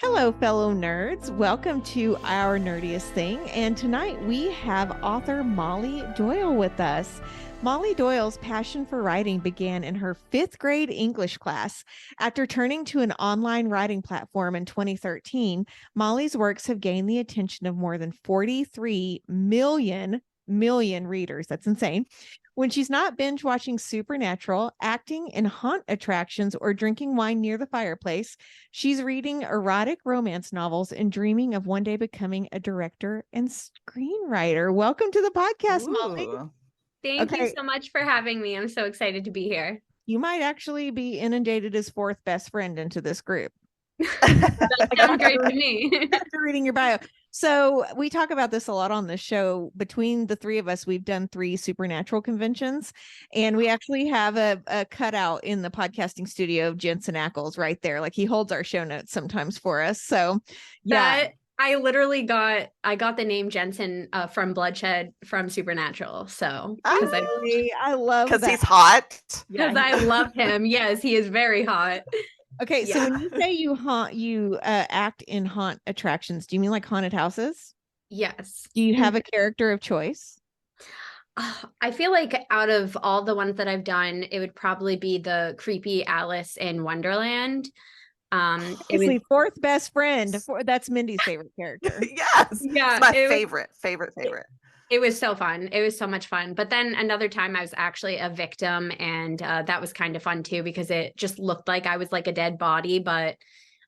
Hello, fellow nerds. Welcome to Our Nerdiest Thing. And tonight we have author Molly Doyle with us. Molly Doyle's passion for writing began in her fifth grade English class. After turning to an online writing platform in 2013, Molly's works have gained the attention of more than 43 million readers. That's insane. When she's not binge watching Supernatural, acting in haunt attractions, or drinking wine near the fireplace, she's reading erotic romance novels and dreaming of one day becoming a director and screenwriter. Welcome to the podcast, Molly. Thank you so much for having me. I'm so excited to be here. You might actually be inundated as fourth best friend into this group. That sounds great to me. After reading your bio. So we talk about this a lot on the show. Between the three of us, we've done 3 Supernatural conventions, and we actually have a cutout in the podcasting studio of Jensen Ackles right there. Like, he holds our show notes sometimes for us. So yeah. I literally got the name Jensen from Bloodshed from Supernatural. So I love because he's hot. Because I love him. Yes, he is very hot. Okay, so when you say you act in haunt attractions, do you mean like haunted houses? Yes. Do you have a character of choice? I feel like out of all the ones that I've done, it would probably be the creepy Alice in Wonderland. Obviously, fourth best friend. That's Mindy's favorite character. Yes. Yeah. It's my favorite. It was so fun. It was so much fun. But then another time I was actually a victim, and that was kind of fun too, because it just looked like I was like a dead body, but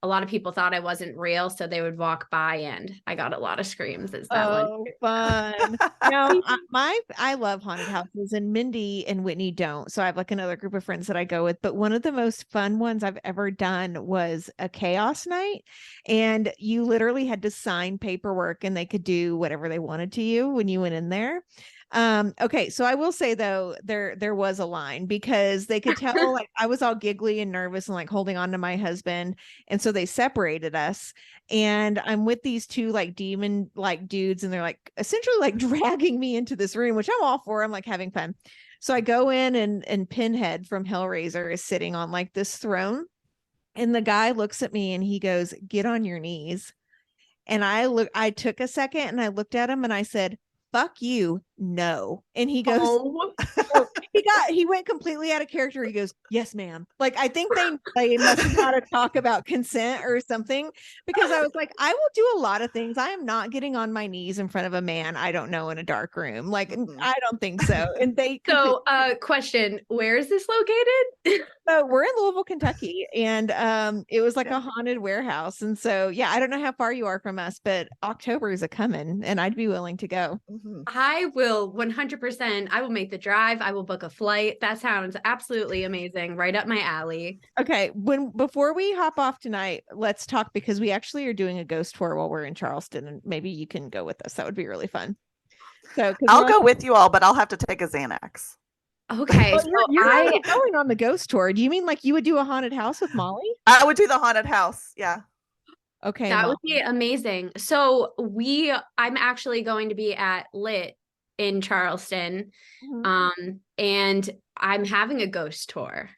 a lot of people thought I wasn't real. So they would walk by and I got a lot of screams. It's that one. Fun. No, I love haunted houses, and Mindy and Whitney don't. So I have like another group of friends that I go with. But one of the most fun ones I've ever done was a chaos night. And you literally had to sign paperwork and they could do whatever they wanted to you when you went in there. Okay, so I will say though, there was a line, because they could tell like I was all giggly and nervous and like holding on to my husband, and so they separated us, and I'm with these 2 like demon like dudes, and they're like essentially like dragging me into this room, which I'm all for. I'm like having fun. So I go in, and Pinhead from Hellraiser is sitting on like this throne, and the guy looks at me and he goes, "Get on your knees." And I took a second and I looked at him and I said, "Fuck you, no." And he goes, he went completely out of character. He goes, "Yes, ma'am." Like, I think they must have had a talk about consent or something, because I was like, I will do a lot of things. I am not getting on my knees in front of a man I don't know in a dark room. Like, I don't think so. And they question, where is this located? So we're in Louisville, Kentucky, and it was like a haunted warehouse. And so yeah, I don't know how far you are from us, but October is a coming, and I'd be willing to go. I will 100%. I will make the drive. I will book a flight. That sounds absolutely amazing. Right up my alley. Okay. Before we hop off tonight, let's talk, because we actually are doing a ghost tour while we're in Charleston, and maybe you can go with us. That would be really fun. So I'll go with you all, but I'll have to take a Xanax. Okay. Well, you're not going on the ghost tour. Do you mean like you would do a haunted house with Molly? I would do the haunted house. Yeah. Okay. That would be amazing. So I'm actually going to be at Lit in Charleston. And I'm having a ghost tour.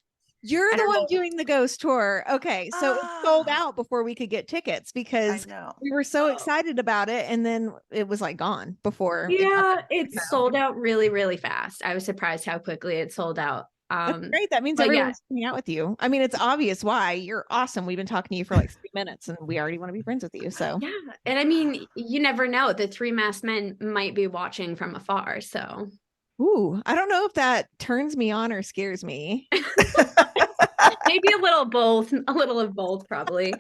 You're the one doing the ghost tour. Okay. So it sold out before we could get tickets, because we were so excited about it. And then it was like gone before. Yeah, it sold out really, really fast. I was surprised how quickly it sold out. That's great. That means everyone's hanging out with you. I mean, it's obvious why. You're awesome. We've been talking to you for like 3 minutes, and we already want to be friends with you. So yeah. And I mean, you never know. The 3 masked men might be watching from afar. So ooh, I don't know if that turns me on or scares me. Maybe a little of both, probably.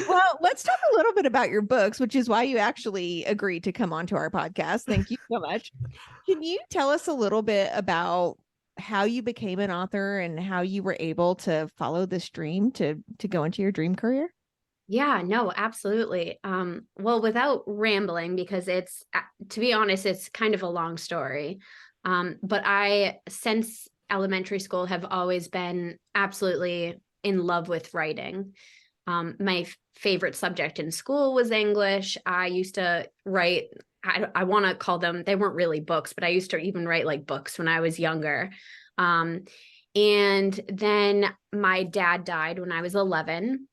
Well, let's talk a little bit about your books, which is why you actually agreed to come onto our podcast. Thank you so much. Can you tell us a little bit about how you became an author and how you were able to follow this dream to go into your dream career? Yeah, no, absolutely. Well, without rambling, because it's, to be honest, it's kind of a long story. But I, since elementary school, have always been absolutely in love with writing. My favorite subject in school was English. I used to write, I want to call them, they weren't really books, but I used to even write like books when I was younger. And then my dad died when I was 11.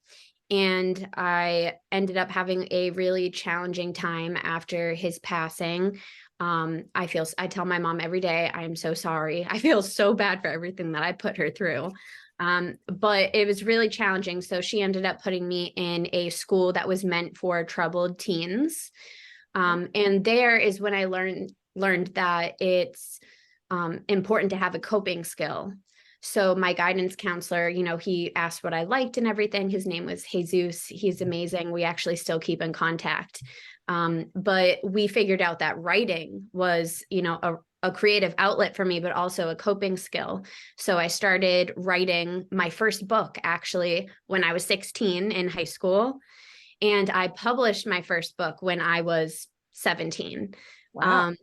And I ended up having a really challenging time after his passing. I tell my mom every day, I'm so sorry. I feel so bad for everything that I put her through. But it was really challenging. So she ended up putting me in a school that was meant for troubled teens. And there is when I learned that it's important to have a coping skill. So my guidance counselor, he asked what I liked and everything. His name was Jesus. He's amazing. We actually still keep in contact. But we figured out that writing was, a creative outlet for me, but also a coping skill. So I started writing my first book actually when I was 16 in high school. And I published my first book when I was 17. Wow.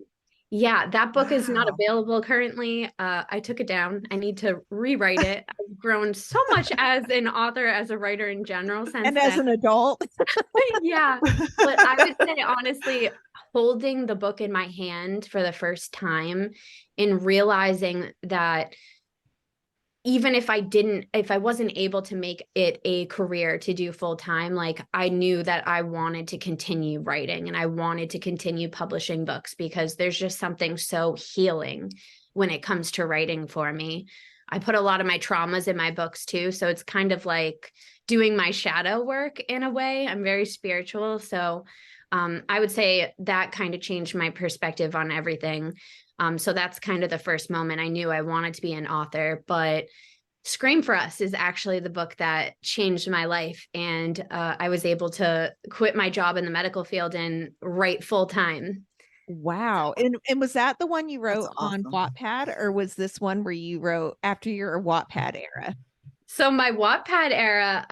Yeah, that book is not available currently. I took it down. I need to rewrite it. I've grown so much as an author, as a writer in general since and as then. an adult. Yeah, but I would say honestly, holding the book in my hand for the first time and realizing that even if I wasn't able to make it a career to do full time, like I knew that I wanted to continue writing and I wanted to continue publishing books because there's just something so healing when it comes to writing for me. I put a lot of my traumas in my books too. So it's kind of like doing my shadow work in a way. I'm very spiritual. So I would say that kind of changed my perspective on everything. So that's kind of the first moment I knew I wanted to be an author, but Scream for Us is actually the book that changed my life. And I was able to quit my job in the medical field and write full time. Wow. And was that the one you wrote on awesome. Wattpad, or was this one where you wrote after your Wattpad era? So my Wattpad era,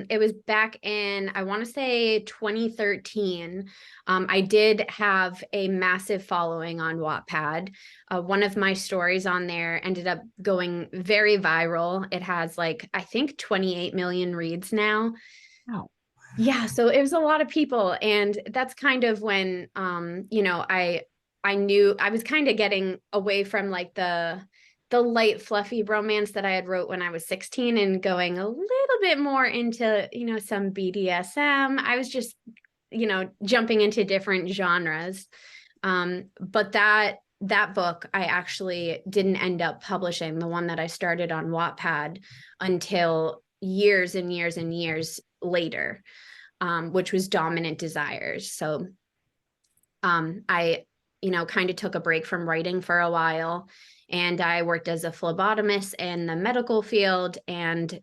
it was back in, I want to say 2013. I did have a massive following on Wattpad. One of my stories on there ended up going very viral. It has like, I think 28 million reads now. Wow. Yeah, so it was a lot of people. And that's kind of when, I knew I was kind of getting away from like the light, fluffy romance that I had wrote when I was 16 and going a little bit more into, some BDSM. I was just, jumping into different genres. But that book, I actually didn't end up publishing, the one that I started on Wattpad, until years and years and years later, which was Dominant Desires. So I, kind of took a break from writing for a while. And I worked as a phlebotomist in the medical field. And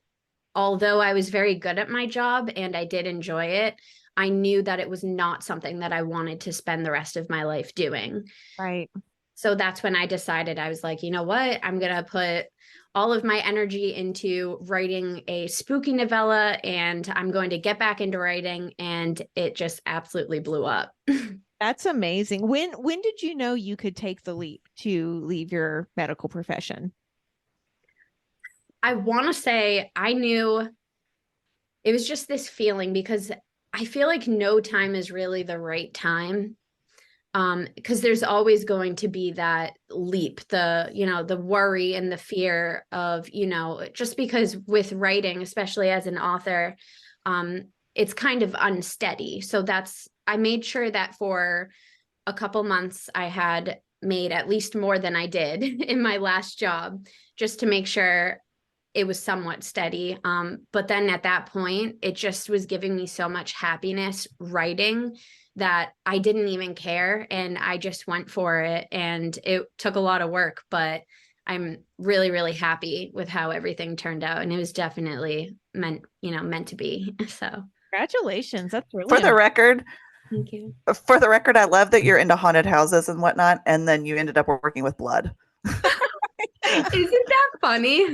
although I was very good at my job and I did enjoy it, I knew that it was not something that I wanted to spend the rest of my life doing. Right. So that's when I decided, I was like, you know what? I'm going to put all of my energy into writing a spooky novella and I'm going to get back into writing. And it just absolutely blew up. That's amazing. When did you know you could take the leap to leave your medical profession? I want to say I knew it was just this feeling, because I feel like no time is really the right time. Because there's always going to be that leap, the worry and the fear of, just because with writing, especially as an author, it's kind of unsteady. So I made sure that for a couple months I had made at least more than I did in my last job, just to make sure it was somewhat steady. But then at that point, it just was giving me so much happiness writing that I didn't even care. And I just went for it. And it took a lot of work, but I'm really, really happy with how everything turned out. And it was definitely meant to be. So Congratulations. That's really For the record, thank you. For the record, I love that you're into haunted houses and whatnot, and then you ended up working with blood. Isn't that funny?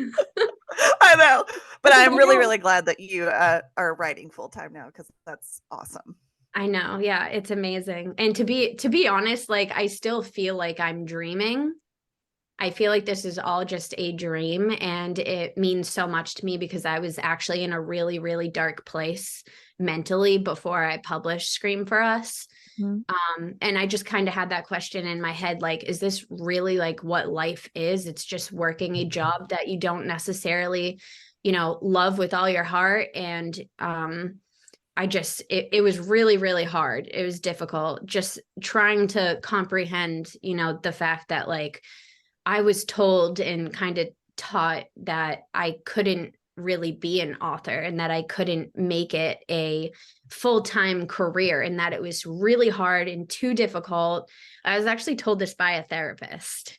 I know, but I'm really, really glad that you are writing full time now, because that's awesome. I know. Yeah, it's amazing. And to be honest, like I still feel like I'm dreaming. I feel like this is all just a dream, and it means so much to me because I was actually in a really, really dark place mentally before I published Scream for Us. Mm-hmm. And I just kind of had that question in my head, like, is this really like what life is? It's just working a job that you don't necessarily, love with all your heart. And it was really, really hard. It was difficult just trying to comprehend, the fact that like I was told and kind of taught that I couldn't really be an author and that I couldn't make it a full-time career and that it was really hard and too difficult. I was actually told this by a therapist.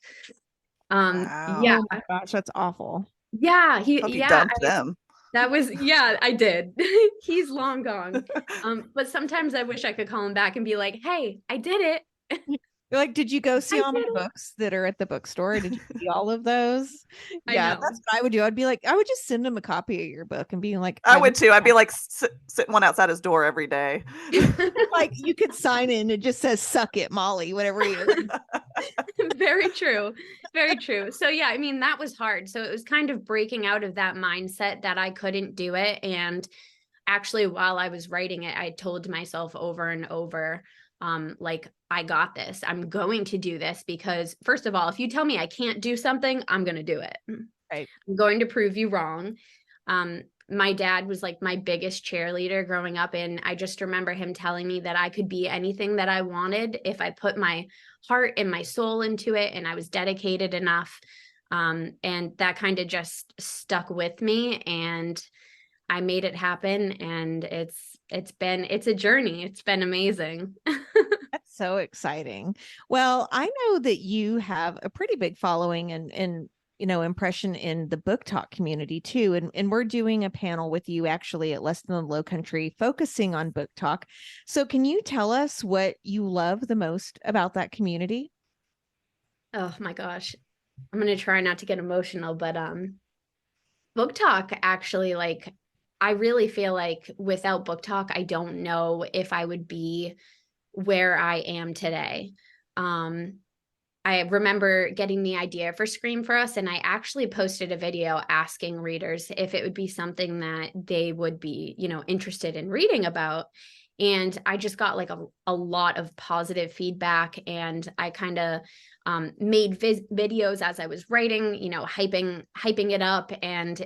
Yeah. Oh my gosh, that's awful. Yeah, Hope you dumped them. that was, I did. He's long gone. But sometimes I wish I could call him back and be like, hey, I did it. You're like, did you go see I all my did it. books that are at the bookstore? Did you see all of those? I Yeah, know. that's what I would do. I'd be like, I would just send him a copy of your book and be like, I would too. I'd be like sitting one outside his door every day. like, you could sign in. It just says, suck it, Molly, whatever you. Very true. Very true. So yeah, I mean, that was hard. So it was kind of breaking out of that mindset that I couldn't do it. And actually, while I was writing it, I told myself over and over, like, I got this. I'm going to do this because, first of all, if you tell me I can't do something, I'm going to do it. Right. I'm going to prove you wrong. My dad was like my biggest cheerleader growing up. And I just remember him telling me that I could be anything that I wanted if I put my heart and my soul into it and I was dedicated enough. And that kind of just stuck with me and I made it happen. And it's a journey. It's been amazing. That's so exciting. Well, I know that you have a pretty big following and impression in the BookTok community too. And we're doing a panel with you actually at Less Than the Low Country focusing on BookTok. So can you tell us what you love the most about that community? Oh my gosh. I'm going to try not to get emotional, but BookTok actually, like, I really feel like without BookTok, I don't know if I would be where I am today. I remember getting the idea for Scream for Us, and I actually posted a video asking readers if it would be something that they would be, interested in reading about. And I just got like a lot of positive feedback, and I kind of made videos as I was writing, hyping it up, and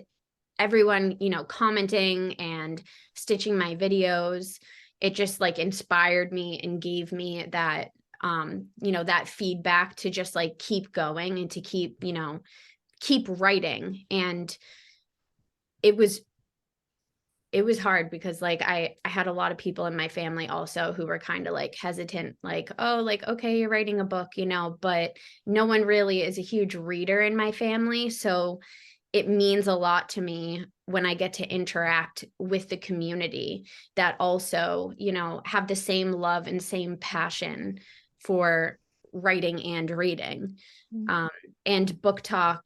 everyone, commenting and stitching my videos. It just like inspired me and gave me that that feedback to just like keep going and to keep writing. And it was hard because like I had a lot of people in my family also who were kind of like hesitant, like, oh, like, okay, you're writing a book, but no one really is a huge reader in my family. So it means a lot to me when I get to interact with the community that also, have the same love and same passion for writing and reading. And BookTok,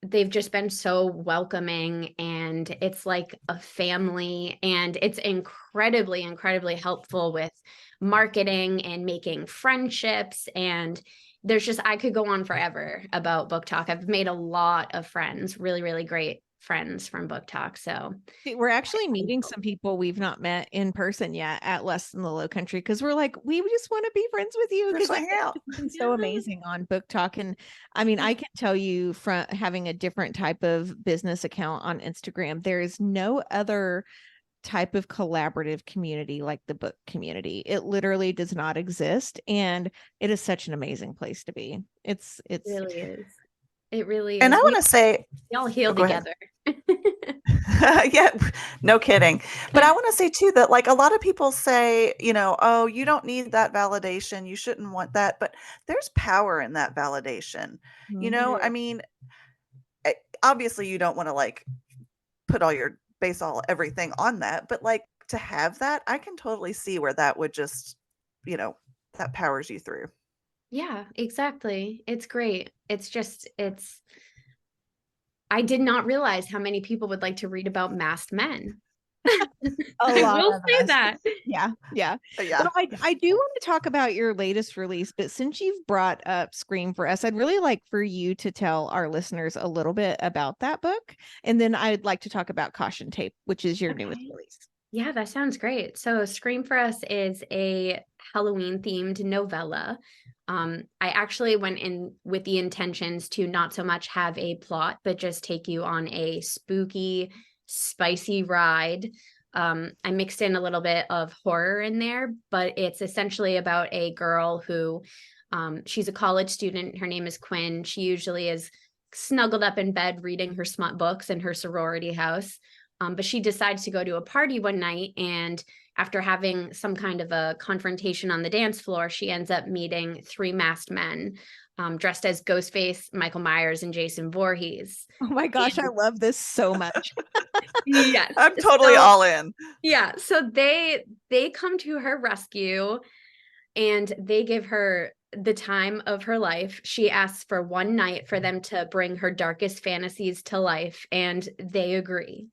they've just been so welcoming, and it's like a family, and it's incredibly, incredibly helpful with marketing and making friendships. And there's just, I could go on forever about BookTok. I've made a lot of friends, really, really great friends from BookTok. So we're actually meeting some people we've not met in person yet at Less Than the Low Country because we're like, we just want to be friends with you because it's been so amazing on BookTok. And I mean, I can tell you from having a different type of business account on Instagram, there is no other type of collaborative community like the book community. It literally does not exist, and it is such an amazing place to be. It really is. It really is. And I want to say, we all heal together. Yeah, no kidding. But I want to say too that like a lot of people say, oh, you don't need that validation. You shouldn't want that. But there's power in that validation. I mean, obviously you don't want to like put all your everything on that. But like to have that, I can totally see where that would just, that powers you through. Yeah, exactly. It's great. It's just, I did not realize how many people would like to read about masked men. I will say that. Yeah. Well, I do want to talk about your latest release, but since you've brought up Scream for Us, I'd really like for you to tell our listeners a little bit about that book. And then I'd like to talk about Caution Tape, which is your newest release. Yeah, that sounds great. So Scream for Us is a Halloween themed novella. I actually went in with the intentions to not so much have a plot, but just take you on a spooky, spicy ride. I mixed in a little bit of horror in there, but it's essentially about a girl who, she's a college student. Her name is Quinn. She usually is snuggled up in bed reading her smut books in her sorority house. But she decides to go to a party one night, and after having some kind of a confrontation on the dance floor, she ends up meeting three masked men dressed as Ghostface, Michael Myers, and Jason Voorhees. Oh my gosh, I love this so much. Yes. I'm totally all in. Yeah. So they come to her rescue, and they give her the time of her life. She asks for one night for them to bring her darkest fantasies to life, and they agree.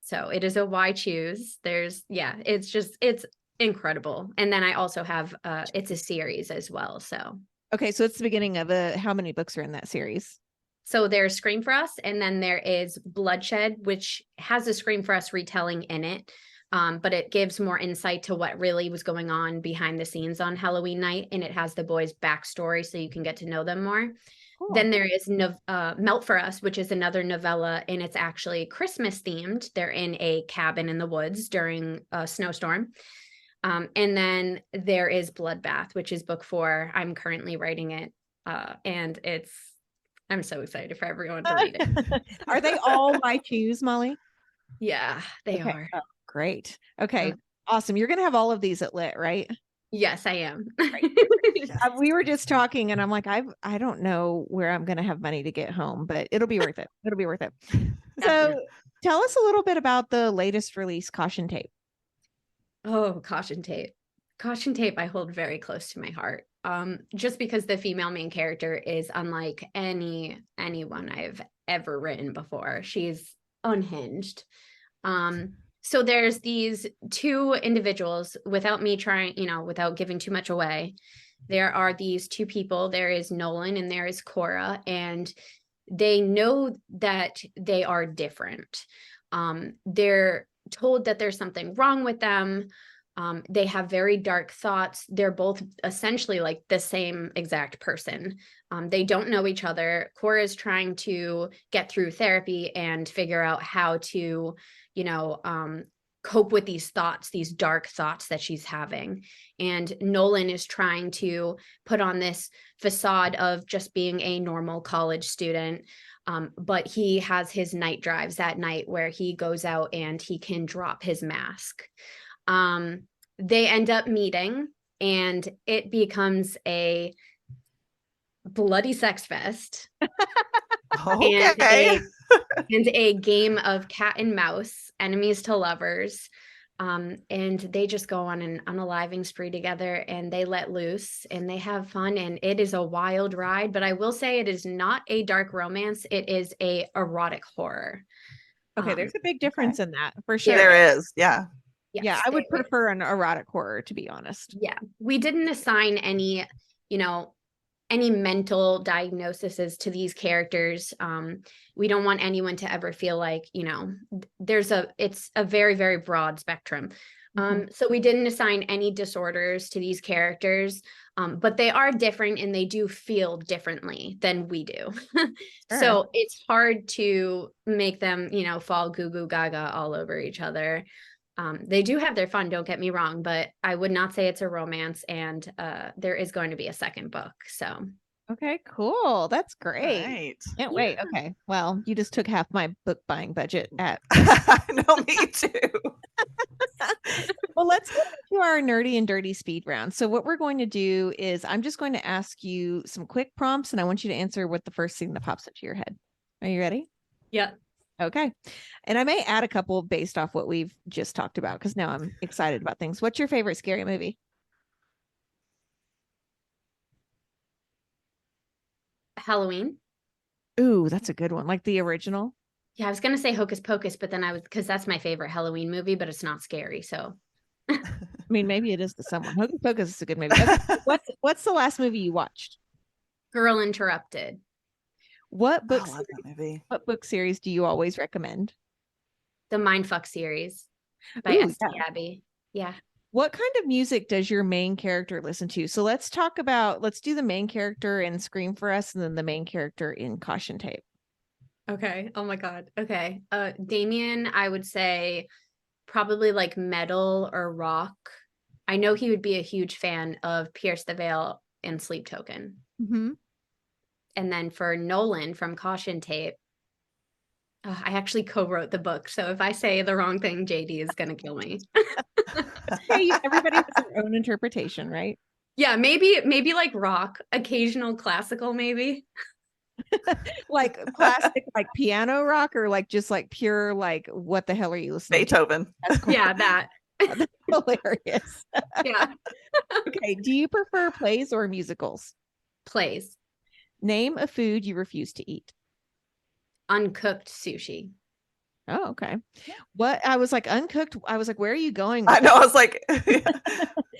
So it is a why choose. It's incredible. And then I also have it's a series as well. So okay, so it's the beginning of how many books are in that series? So there's Scream for Us, and then there is Bloodshed, which has a Scream for Us retelling in it. But it gives more insight to what really was going on behind the scenes on Halloween night, and it has the boys' backstory so you can get to know them more. Cool. Then there is Melt for Us, which is another novella, and it's actually Christmas themed. They're in a cabin in the woods during a snowstorm. And then there is Bloodbath, which is book 4. I'm currently writing it, and I'm so excited for everyone to read it. Are they all my choose, Molly? Yeah, they are. Oh, great. Okay, awesome. You're going to have all of these at Lit, right? Yes, I am. We were just talking, and I'm like, I don't know where I'm going to have money to get home, but it'll be worth it. It'll be worth it. So tell us a little bit about the latest release, Caution Tape. Oh, Caution Tape. Caution Tape I hold very close to my heart. Just because the female main character is unlike anyone I've ever written before. She's unhinged. So there's these two individuals, without me trying, without giving too much away. There are these two people. There is Nolan and there is Cora, and they know that they are different. They're told that there's something wrong with them. They have very dark thoughts. They're both essentially like the same exact person. They don't know each other. Cora is trying to get through therapy and figure out how to, cope with these thoughts, these dark thoughts that she's having. And Nolan is trying to put on this facade of just being a normal college student. But he has his night drives at night where he goes out and he can drop his mask. They end up meeting, and it becomes a bloody sex fest. Okay. and a game of cat and mouse, enemies to lovers. And they just go on an unaliving spree together, and they let loose and they have fun, and it is a wild ride. But I will say it is not a dark romance. It is a erotic horror. Okay, there's a big difference in that for sure. There is, yeah. Yes, yeah, I would prefer an erotic horror, to be honest. Yeah, we didn't assign any mental diagnoses to these characters. We don't want anyone to ever feel like, it's a very, very broad spectrum. So we didn't assign any disorders to these characters, but they are different and they do feel differently than we do. Sure. So it's hard to make them, fall goo goo gaga all over each other. They do have their fun, don't get me wrong, but I would not say it's a romance, and there is going to be a second book. So okay, cool. That's great. Right. Can't wait. Okay. Well, you just took half my book buying budget at No, me too. Well, let's get into our nerdy and dirty speed round. So what we're going to do is I'm just going to ask you some quick prompts, and I want you to answer what the first thing that pops into your head. Are you ready? Yeah. Okay. And I may add a couple based off what we've just talked about, because now I'm excited about things. What's your favorite scary movie? Halloween. Ooh, that's a good one. Like the original? Yeah, I was going to say Hocus Pocus, but then because that's my favorite Halloween movie, but it's not scary. So, I mean, maybe it is to someone. Hocus Pocus is a good movie. Okay. What's the last movie you watched? Girl Interrupted. What book? I love that movie. What book series do you always recommend? The Mindfuck series by S.T. Abbey. Yeah. What kind of music does your main character listen to? So let's do the main character in Scream for Us, and then the main character in Caution Tape. Okay. Oh my God. Okay. Damien, I would say probably like metal or rock. I know he would be a huge fan of Pierce the Veil and Sleep Token. Mm-hmm. And then for Nolan from Caution Tape, I actually co-wrote the book. So if I say the wrong thing, JD is going to kill me. Hey, everybody has their own interpretation, right? Yeah, maybe like rock, occasional classical, maybe. Like classic, like piano rock, or like just like pure, like what the hell are you listening Beethoven. to? That's cool. Yeah, that. That's hilarious. Yeah. Okay. Do you prefer plays or musicals? Plays. Name a food you refuse to eat. Uncooked sushi. Oh, okay. What? I was like, uncooked. I was like, where are you going? I know. I was like,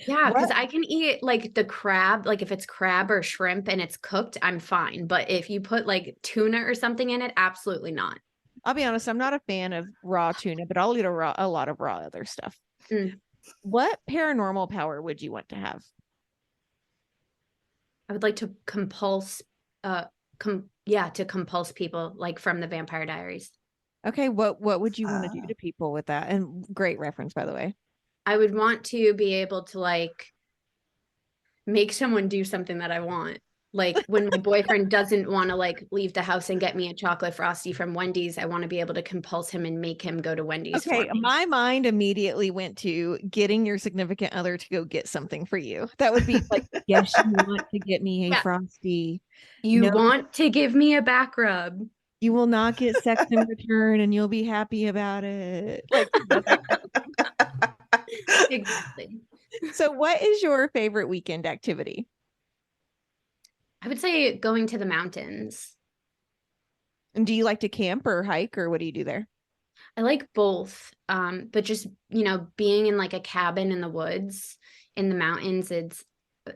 Yeah, because What? I can eat like the crab, like if it's crab or shrimp and it's cooked, I'm fine. But if you put like tuna or something in it, absolutely not. I'll be honest, I'm not a fan of raw tuna, but I'll eat a lot of raw other stuff. Mm. What paranormal power would you want to have? I would like to compulse, to compulse people like from the Vampire Diaries. Okay, what would you want to do to people with that? And great reference, by the way. I would want to be able to like make someone do something that I want. Like when my boyfriend doesn't want to like leave the house and get me a chocolate frosty from Wendy's, I want to be able to compulse him and make him go to Wendy's for Okay, me. my mind immediately went to getting your significant other to go get something for you. That would be like, yes, you want to get me a Yeah. frosty. You No, want to give me a back rub. you will not get sex in return, and you'll be happy about it. Like, Exactly. so what is your favorite weekend activity? I would say going to the mountains. And do you like to camp or hike, or what do you do there? I like both. But just, being in like a cabin in the woods, in the mountains, it's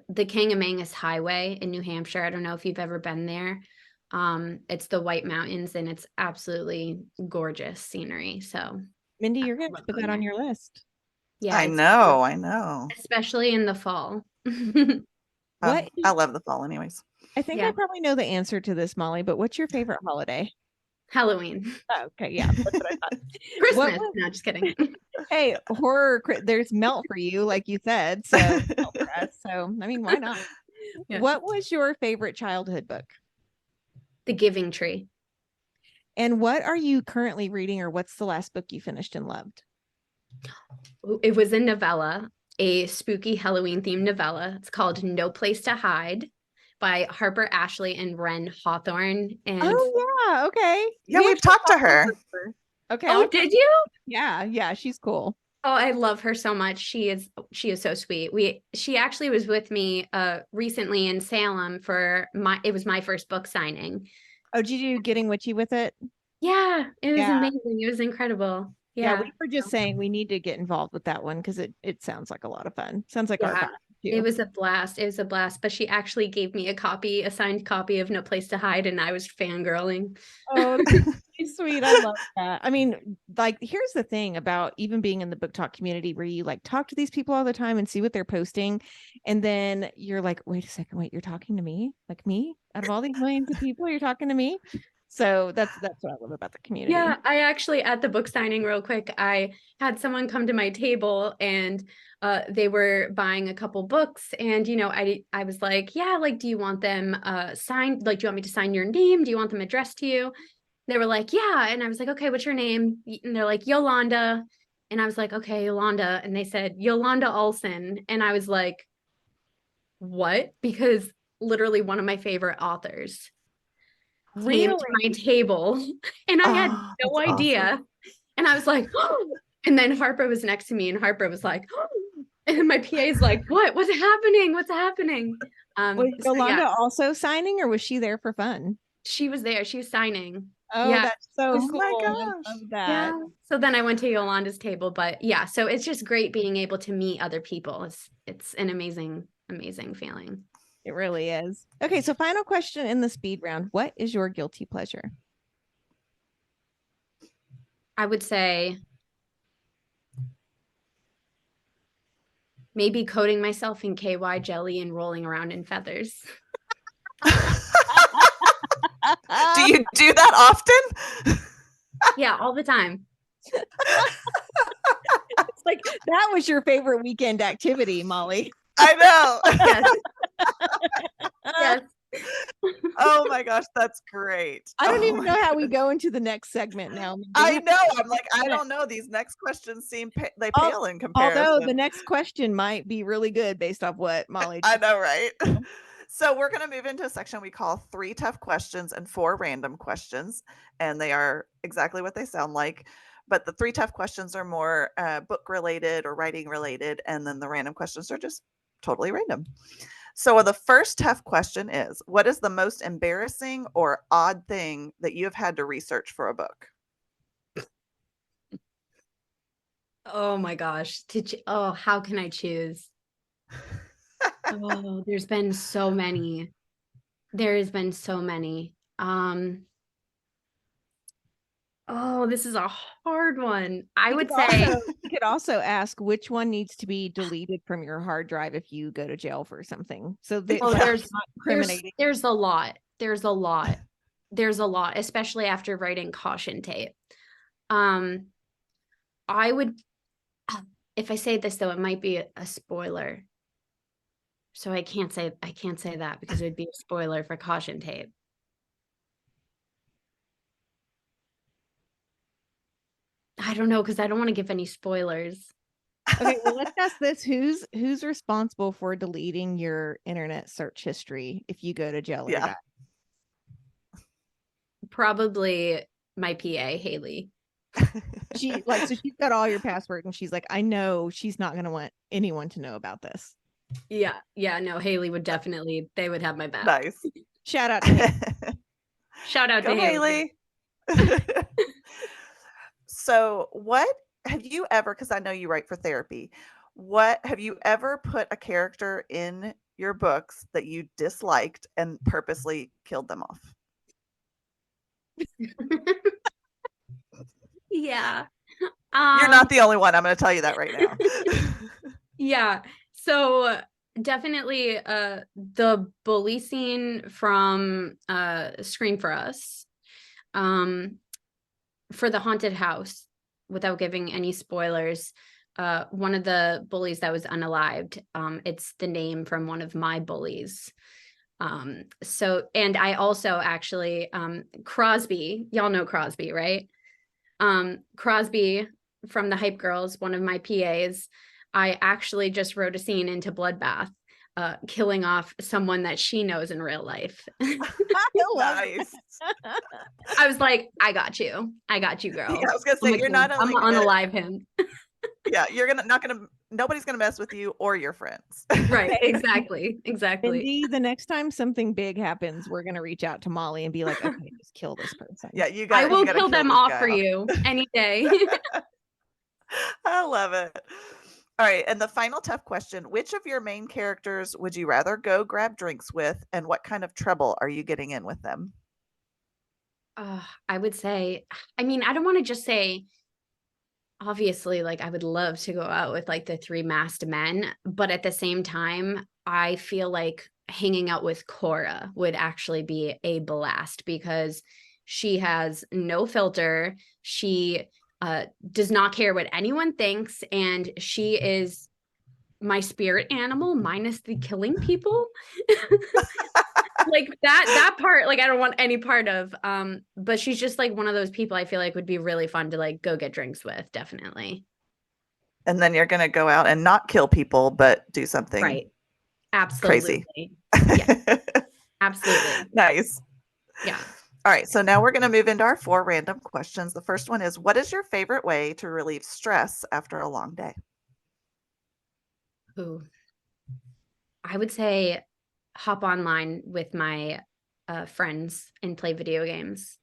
the Kangamangas Highway in New Hampshire. I don't know if you've ever been there. It's the White Mountains and it's absolutely gorgeous scenery. So Mindy, I you're going to love put going that on there. your list. Yeah, I it's know. I know. especially in the fall. What I love the fall anyways. I think I Yeah. probably know the answer to this, Molly, but what's your favorite holiday? Halloween. Oh, okay, yeah, that's what I thought. Christmas. was- No, just kidding. Hey, there's melt for you, like you said. So melt for us. So I mean, why not? Yeah. What was your favorite childhood book? The Giving Tree. And what are you currently reading, or what's the last book you finished and loved? It was a novella, a spooky Halloween themed novella. It's called No Place to Hide by Harper Ashley and Ren Hawthorne. And Oh yeah, okay. Yeah, we've talked to her. Okay. oh, did you? Yeah, she's cool. Oh, I love her so much. She is so sweet. She actually was with me recently in Salem for it was my first book signing. Oh, did you do Getting Witchy with it? Yeah, it was Yeah. amazing. It was incredible. Yeah. We were just saying we need to get involved with that one because it sounds like a lot of fun. Sounds like our Yeah. vibe, too. It was a blast. It was a blast. But she actually gave me a signed copy of No Place to Hide, and I was fangirling. Oh, that's sweet. I love that. I mean, like, here's the thing about even being in the BookTok community where you like talk to these people all the time and see what they're posting. And then you're like, wait a second, wait, you're talking to me? Like me? Out of all these millions of people, you're talking to me? So that's what I love about the community. Yeah, I actually, at the book signing real quick, I had someone come to my table and they were buying a couple books, and I was like, yeah, like, do you want them signed? Like, do you want me to sign your name? Do you want them addressed to you? They were like, yeah. And I was like, okay, what's your name? And they're like, Yolanda. And I was like, okay, Yolanda. And they said, Yolanda Olson. And I was like, what? Because literally one of my favorite authors came to my table and I had no idea. Awesome. And I was like, oh. And then Harper was next to me and Harper was like, oh. And my PA is like, what's happening? What's happening? Was Yolanda also signing, or was she there for fun? She was there. She was signing. Oh, yeah. That's so cool. My gosh. I love that. Yeah. So then I went to Yolanda's table, but yeah, so it's just great being able to meet other people. It's an amazing, amazing feeling. It really is. Okay, so final question in the speed round. What is your guilty pleasure? I would say maybe coating myself in KY jelly and rolling around in feathers. Do you do that often? Yeah, all the time. Like that was your favorite weekend activity, Molly. I know. Yes. Oh my gosh, that's great. I don't Oh even my know how we goodness. go into the next segment now. I know. I'm like, I don't know. These next questions seem they pale in comparison. Although the next question might be really good based off what Molly I know, right? So we're going to move into a section we call 3 tough questions and 4 random questions, and they are exactly what they sound like. But the 3 tough questions are more book related or writing related, and then the random questions are just totally random. So the first tough question is, what is the most embarrassing or odd thing that you have had to research for a book? Oh my gosh. How can I choose? Oh, there's been so many. There has been so many. Oh, this is a hard one. I would say you could also ask which one needs to be deleted from your hard drive if you go to jail for something. So there's not incriminating. there's a lot. There's a lot. There's a lot, especially after writing caution tape. I would, if I say this though, it might be a spoiler. So I can't say that because it would be a spoiler for caution tape. I don't know, because I don't want to give any spoilers. Okay, well, let's ask this. Who's responsible for deleting your internet search history if you go to jail or die? Probably my PA, Haley. So she's got all your password and she's like, I know she's not going to want anyone to know about this. Yeah. No, Haley would definitely, they would have my back. Nice. Shout out to Haley. Shout out to Haley. So what have you ever, because I know you write for therapy, what have you ever put a character in your books that you disliked and purposely killed them off? Yeah. You're not the only one. I'm going to tell you that right now. Yeah. So definitely the bully scene from Screen for Us, for the haunted house, without giving any spoilers, one of the bullies that was unalived, it's the name from one of my bullies. So, and I also actually, Crosby, y'all know Crosby, right? Crosby from the Hype Girls, one of my PAs, I actually just wrote a scene into Bloodbath, killing off someone that she knows in real life. Nice. I was like, I got you, girl. Yeah, I was gonna say, you're not only I'm gonna unalive him. Yeah, nobody's gonna mess with you or your friends. Right, exactly. Mindy, the next time something big happens, we're gonna reach out to Molly and be like, okay, just kill this person. Yeah, I will kill them off for you any day. I love it. All right, and the final tough question, which of your main characters would you rather go grab drinks with, and what kind of trouble are you getting in with them? I would say, I mean, I don't want to just say, obviously, like, I would love to go out with like the 3 masked men, but at the same time, I feel like hanging out with Cora would actually be a blast because she has no filter. She does not care what anyone thinks, and she is my spirit animal minus the killing people. Like that part, like I don't want any part of, but she's just like one of those people I feel like would be really fun to like go get drinks with, definitely. And then you're gonna go out and not kill people, but do something right. Absolutely. Crazy. Yeah. Absolutely. Nice. Yeah. All right, so now we're going to move into our 4 random questions. The first one is, what is your favorite way to relieve stress after a long day? Ooh. I would say hop online with my friends and play video games.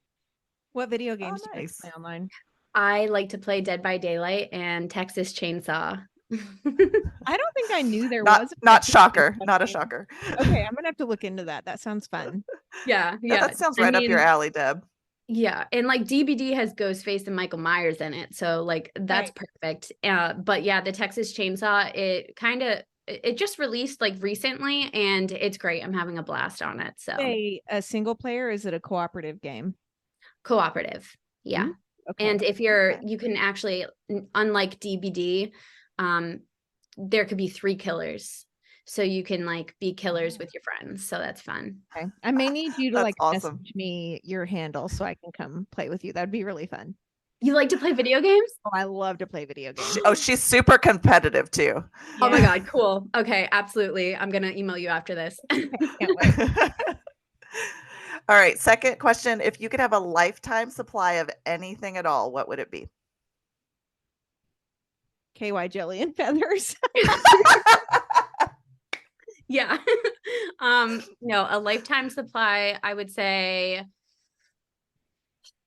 What video games do you nice. play online? I like to play Dead by Daylight and Texas Chainsaw. I don't think I knew there not, was. Not shocker. Not a shocker. Okay, I'm gonna have to look into that. That sounds fun. Yeah. That sounds right up your alley, Deb. Yeah, and like DBD has Ghostface and Michael Myers in it, so like that's perfect. But yeah, the Texas Chainsaw, it just released like recently, and it's great. I'm having a blast on it. So a single player, or is it a cooperative game? Cooperative. Yeah. Okay. And if you can actually, unlike DVD, there could be 3 killers. So you can like be killers with your friends. So that's fun. Okay. I may need you to That's like awesome. message me your handle so I can come play with you. That'd be really fun. You like to play video games? Oh, I love to play video games. She's super competitive too. Oh my God, cool. Okay, absolutely. I'm gonna email you after this. Can't wait. All right, second question. If you could have a lifetime supply of anything at all, what would it be? KY jelly and feathers. Yeah. No, a lifetime supply, I would say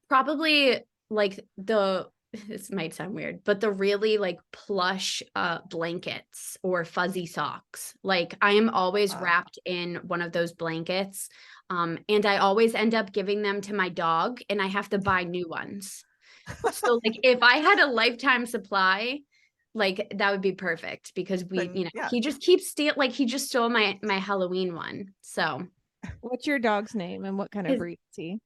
probably like this might sound weird, but the really like plush blankets or fuzzy socks. Like I am always wrapped in one of those blankets. And I always end up giving them to my dog and I have to buy new ones. So like if I had a lifetime supply, like that would be perfect because he just keeps he just stole my Halloween one. So What's your dog's name and what kind of breed is he?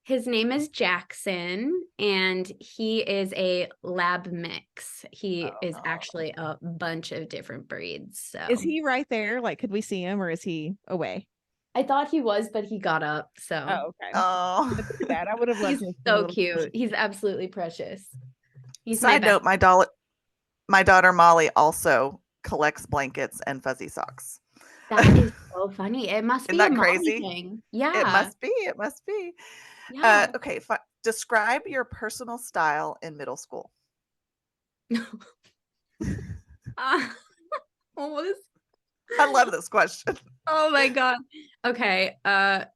his name is Jackson and he is a lab mix. He is actually a bunch of different breeds. So is he right there? Like, could we see him or is he away? I thought he was, but he got up. So okay. Oh, that's too bad. I would have loved he's him. So cute. He's absolutely precious. He's Side note, my daughter Molly also collects blankets and fuzzy socks. That is so funny. It must be Isn't that a Molly crazy? thing. Yeah. It must be. It must be. Yeah. Okay, describe your personal style in middle school. I love this question. Oh my God. Okay.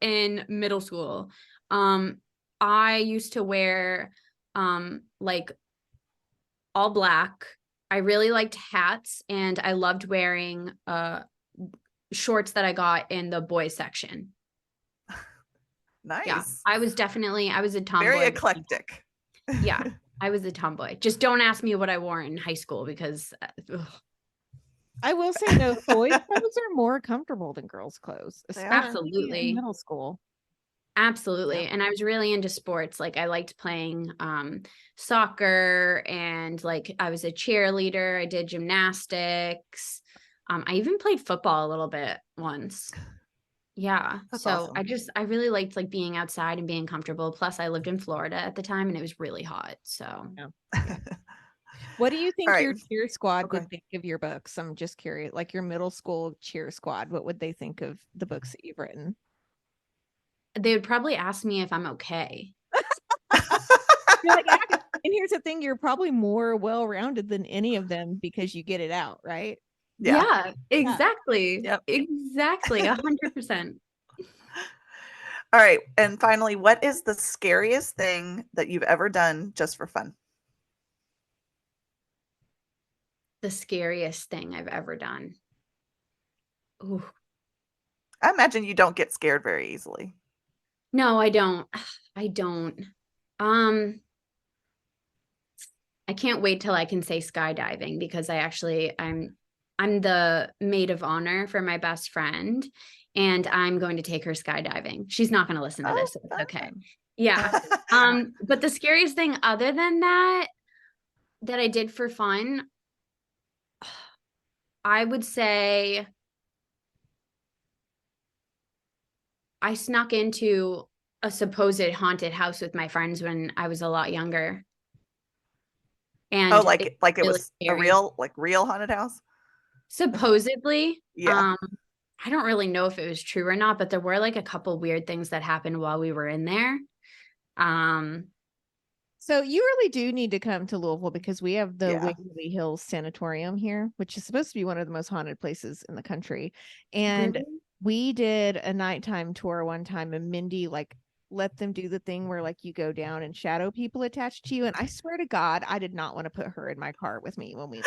In middle school, I used to wear like all black. I really liked hats and I loved wearing shorts that I got in the boys section. Nice. Yeah, I was a tomboy. Very eclectic. Yeah, I was a tomboy. Just don't ask me what I wore in high school because I will say no, boys' clothes are more comfortable than girls' clothes. Absolutely. In middle school. Absolutely. And I was really into sports. Like I liked playing soccer and like I was a cheerleader. I did gymnastics. I even played football a little bit once. Yeah. That's so awesome. I really liked like being outside and being comfortable. Plus I lived in Florida at the time and it was really hot. So What do you think your right. cheer squad would think of your books? I'm just curious. Like your middle school cheer squad, what would they think of the books that you've written? They would probably ask me if I'm okay. You're like, and here's the thing, you're probably more well-rounded than any of them because you get it out, right? Yeah, exactly. Yep. Exactly. 100%. All right. And finally, what is the scariest thing that you've ever done just for fun? The scariest thing I've ever done. Ooh. I imagine you don't get scared very easily. No, I don't. I don't. I can't wait till I can say skydiving because I'm the maid of honor for my best friend and I'm going to take her skydiving. She's not going to listen to this, so it's okay. Yeah. But the scariest thing other than that I did for fun, I would say I snuck into a supposed haunted house with my friends when I was a lot younger. And it was a real haunted house? Supposedly. Yeah. I don't really know if it was true or not, but there were like a couple weird things that happened while we were in there. So you really do need to come to Louisville because we have the Waverly Hills Sanatorium here, which is supposed to be one of the most haunted places in the country. And we did a nighttime tour one time and Mindy like let them do the thing where like you go down and shadow people attached to you. And I swear to God, I did not want to put her in my car with me when we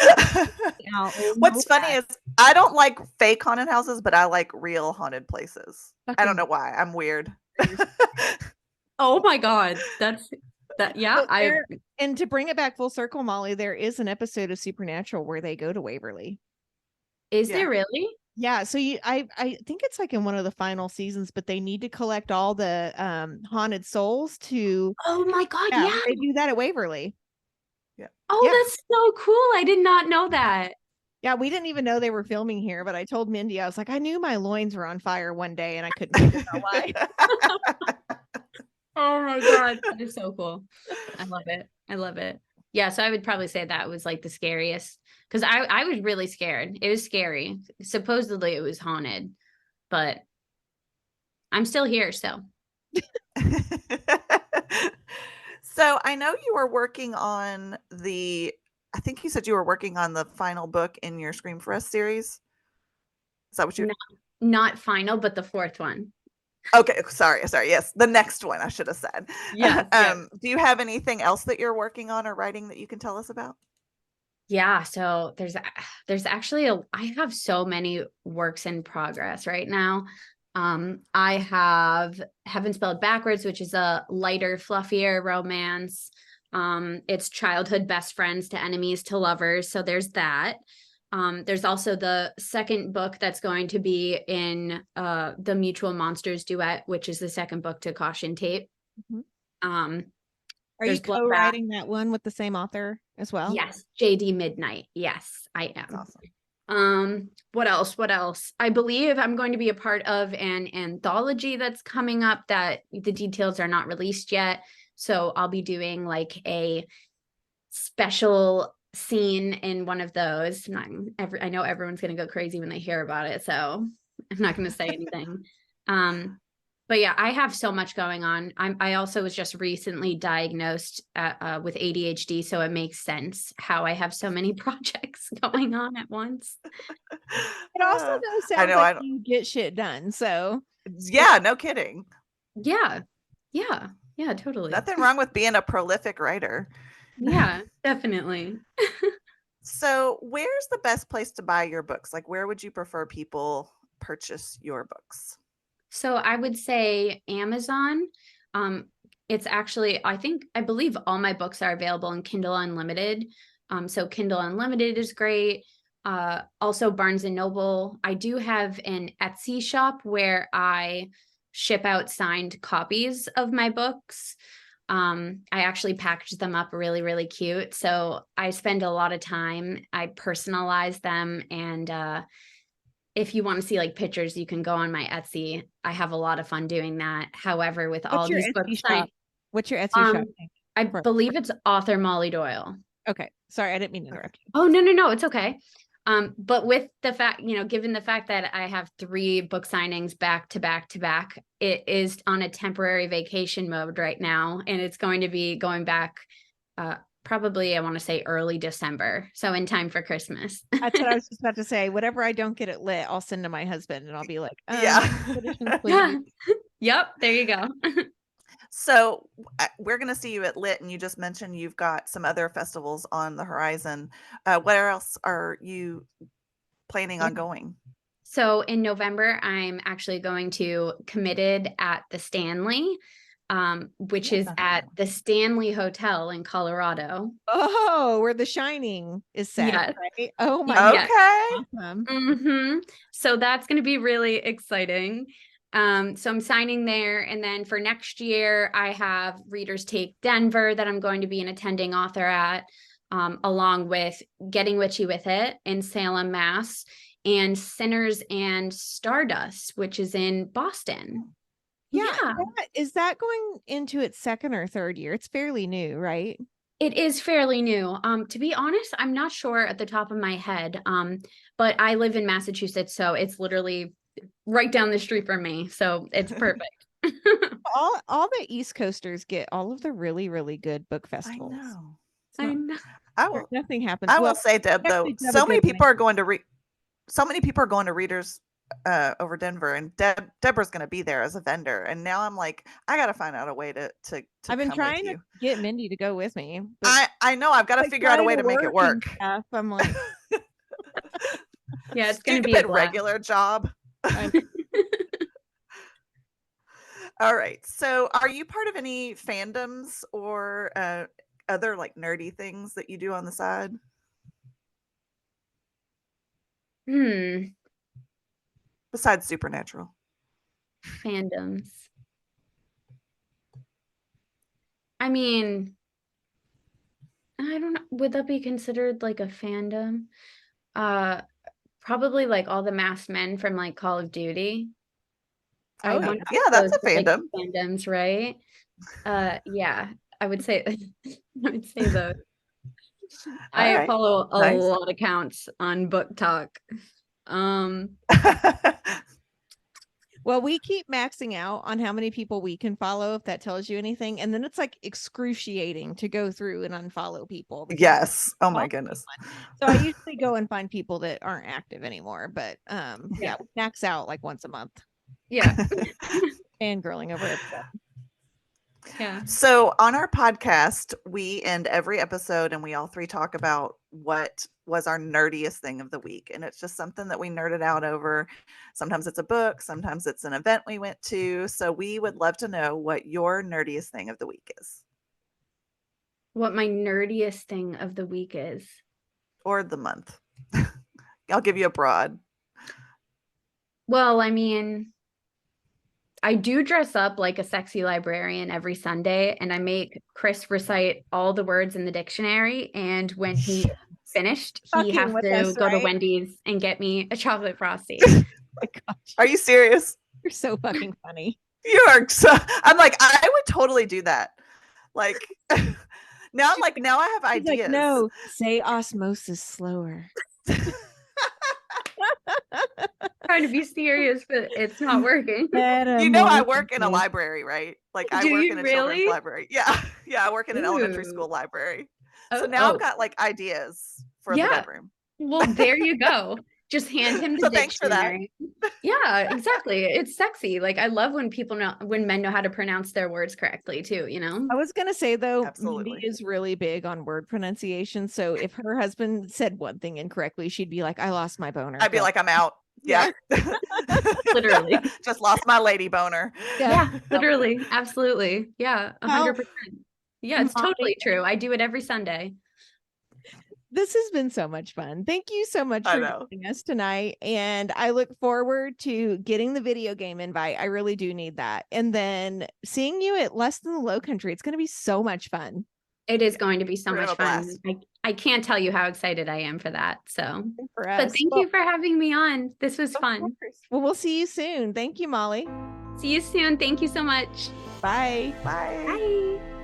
What's funny is I don't like fake haunted houses, but I like real haunted places. I don't know why. I'm weird. Oh my God. And to bring it back full circle, Molly, there is an episode of Supernatural where they go to Waverly. Is there really? Yeah, so I think it's like in one of the final seasons, but they need to collect all the haunted souls to Oh my God, yeah, yeah. they do that at Waverly. Yeah. Oh, Yeah. that's so cool. I did not know that. Yeah, we didn't even know they were filming here, but I told Mindy, I was like, I knew my loins were on fire one day and I couldn't figure out why. Oh my God, that is so cool. I love it. I love it. Yeah, so I would probably say that was like the scariest because I was really scared. It was scary. Supposedly it was haunted, but I'm still here, so. So I know you were working on I think you said you were working on the final book in your Scream for Us series. Is that what you? Not final, but the fourth one. Okay, sorry. Yes, the next one I should have said. Yes, yes. Do you have anything else that you're working on or writing that you can tell us about? Yeah, so there's actually I have so many works in progress right now. I have Heaven Spelled Backwards, which is a lighter, fluffier romance. It's childhood best friends to enemies to lovers. So there's that. There's also the second book that's going to be in the Mutual Monsters duet, which is the second book to Caution Tape. Mhm. Are you There's Bloodbath. co-writing that one with the same author as well? Yes, JD Midnight. Yes, I That's am. awesome. What else? I believe I'm going to be a part of an anthology that's coming up that the details are not released yet. So I'll be doing like a special scene in one of those. I know everyone's going to go crazy when they hear about it, so I'm not going to say anything. But yeah, I have so much going on. I also was just recently diagnosed with ADHD, so it makes sense how I have so many projects going on at once. It also though I sounds know. like you get shit done. So Yeah, no kidding. Yeah, totally. Nothing wrong with being a prolific writer. Yeah, definitely. So, where's the best place to buy your books? Like, where would you prefer people purchase your books? So I would say Amazon. It's actually, I believe all my books are available in Kindle Unlimited. So Kindle Unlimited is great. Also Barnes and Noble. I do have an Etsy shop where I ship out signed copies of my books. I actually package them up really, really cute. So I spend a lot of time. I personalize them and if you want to see like pictures, you can go on my Etsy. I have a lot of fun doing that. However, with all what's your these books, Etsy shop? What's your Etsy shop name? I believe it's author Molly Doyle. Okay. Sorry, I didn't mean to interrupt you. Oh, no, it's okay. But with the fact, given the fact that I have 3 book signings back to back to back, it is on a temporary vacation mode right now. And it's going to be going back probably, I want to say early December. So in time for Christmas. That's what I was just about to say. Whatever I don't get it lit, I'll send to my husband and I'll be like, Yeah. Yeah. Yep. There you go. So, we're going to see you at Lit, and you just mentioned you've got some other festivals on the horizon. Where else are you planning on going? So in November, I'm actually going to Committed at the Stanley, which is at the Stanley Hotel in Colorado. Oh, where The Shining is set, Yes. right? Oh my Okay. God. Awesome. Mm-hmm. So that's going to be really exciting. So I'm signing there. And then for next year, I have Readers Take Denver that I'm going to be an attending author at, along with Getting Witchy with It in Salem, Mass, and Sinners and Stardust, which is in Boston. Yeah. Is that going into its second or third year? It's fairly new, right? It is fairly new. To be honest, I'm not sure at the top of my head. But I live in Massachusetts, so it's literally right down the street from me. So it's perfect. all the East Coasters get all of the really, really good book festivals. I know. Nothing happens. I will say, Deb, though, so many people are going to Readers over Denver, and Deborah's going to be there as a vendor. And now I'm like, I got to find out a way to I've been come trying with to you. get Mindy to go with me. I know I've got to figure out a way to make it work. Stuff, I'm like, yeah, it's going to be a regular job. All right. So are you part of any fandoms or other like nerdy things that you do on the side? besides Supernatural? Fandoms. I mean, I don't know. Would that be considered like a fandom? Probably like all the masked men from like Call of Duty. I wonder Yeah, if that's those a are, like, fandom. fandoms, right? Yeah, I would say I would say those. I right. follow a Nice. lot of accounts on BookTok. Well, we keep maxing out on how many people we can follow, if that tells you anything. And then it's like excruciating to go through and unfollow people. because Yes. Oh my all goodness. So I usually go and find people that aren't active anymore. But yeah, we max out like once a month. Yeah. Fangirling over it. Yeah. So on our podcast, we end every episode and we all three talk about what was our nerdiest thing of the week. And it's just something that we nerded out over. Sometimes it's a book, sometimes it's an event we went to. So we would love to know what your nerdiest thing of the week is. What my nerdiest thing of the week is. Or the month. I'll give you a broad. Well, I mean, I do dress up like a sexy librarian every Sunday, and I make Chris recite all the words in the dictionary. And when he finished, he has to go to Wendy's and get me a chocolate frosty. Oh my gosh. Are you serious? You're so fucking funny. You are so, I'm like, I would totally do that. Like, now I'm like, now I have ideas. Like, no, say osmosis slower. Trying to be serious, but it's not working. You know, I work in a library, right? Like, I work in a children's library. Yeah. Yeah. I work in an elementary school library. So now I've got like ideas for the bedroom. Well, there you go. Just hand him the dictionary. Yeah, exactly. It's sexy. Like, I love when when men know how to pronounce their words correctly too, you know? I was going to say though, Absolutely. Mindy is really big on word pronunciation. So if her husband said one thing incorrectly, she'd be like, I lost my boner. I'd be like, I'm out. Yeah. Literally. Just lost my lady boner. Yeah, literally. Absolutely. Yeah, 100%. Yeah, it's totally true. I do it every Sunday. This has been so much fun. Thank you so much for joining us tonight. And I look forward to getting the video game invite. I really do need that. And then seeing you at Less Than the Low Country. It's going to be so much fun. It is going to be so much fun. I can't tell you how excited I am for that. So, but thank you for having me on. This was fun. Well, we'll see you soon. Thank you, Molly. See you soon. Thank you so much. Bye. Bye. Bye.